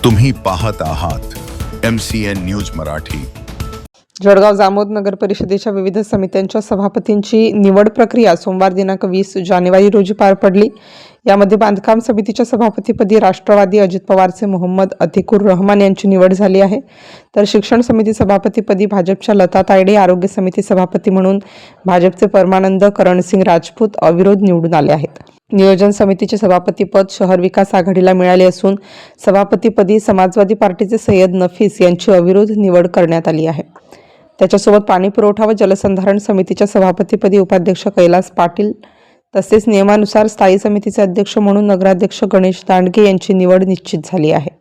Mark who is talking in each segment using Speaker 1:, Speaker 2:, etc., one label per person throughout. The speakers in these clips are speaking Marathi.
Speaker 1: तुम्ही पाहत आहात MCN न्यूज मराठी।
Speaker 2: जळगाव जामोद नगर परिषदेच्या विविध समित्यांच्या सभापतींची निवड प्रक्रिया सोमवार दिनांक 20 जानेवारी रोजी पार पडली। यामध्ये बांधकाम समितीच्या सभापतीपदी राष्ट्रवादी अजित पवारचे मोहम्मद अतिकुर रहमान यांची निवड झाली आहे, तर शिक्षण समिती सभापतीपदी भाजपच्या लता तायडे, आरोग्य समिती सभापती म्हणून भाजपचे परमानंद करणसिंग राजपूत अविरोध निवडून आले आहेत। नियोजन समितीचे सभापतीपद शहर विकास आघाडीला मिळाले असून सभापतीपदी समाजवादी पार्टीचे सय्यद नफीस यांची अविरोध निवड करण्यात आली आहे। त्याच्यासोबत पाणी पुरवठा व जलसंधारण समितीच्या सभापतीपदी उपाध्यक्ष कैलास पाटील तसेच नियमानुसार स्थायी समितीचे अध्यक्ष म्हणून नगराध्यक्ष गणेश दांडगे यांची निवड निश्चित झाली आहे।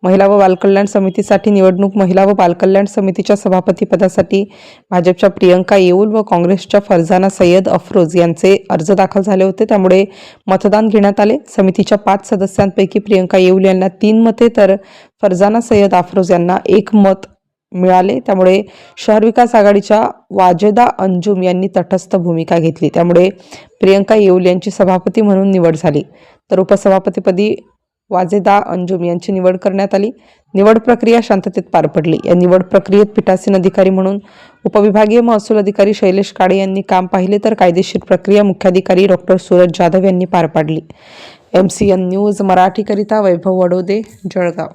Speaker 2: महिला व बालकल्याण समितीसाठी निवडणूक महिला व बालकल्याण समितीच्या सभापतीपदासाठी भाजपच्या प्रियंका येऊल व काँग्रेसच्या फरजाना सय्यद अफरोज यांचे अर्ज दाखल झाले होते, त्यामुळे मतदान घेण्यात आले। समितीच्या 5 सदस्यांपैकी प्रियंका येऊल यांना 3 मते तर फरजाना सय्यद अफरोज यांना 1 मत मिळाले, त्यामुळे शहर विकास आघाडीच्या वाजेदा अंजुम यांनी तटस्थ भूमिका घेतली, त्यामुळे प्रियंका येऊल यांची सभापती म्हणून निवड झाली, तर उपसभापतीपदी वाजेदा अंजुम यांची निवड करण्यात आली। निवड प्रक्रिया शांततेत पार पडली। या निवड प्रक्रियेत पीठासीन अधिकारी म्हणून उपविभागीय महसूल अधिकारी शैलेश काळे यांनी काम पाहिले, तर कायदेशीर प्रक्रिया मुख्याधिकारी डॉक्टर सूरज जाधव यांनी पार पाडली। MCN न्यूज मराठीकरिता वैभव वडोदे, जळगाव।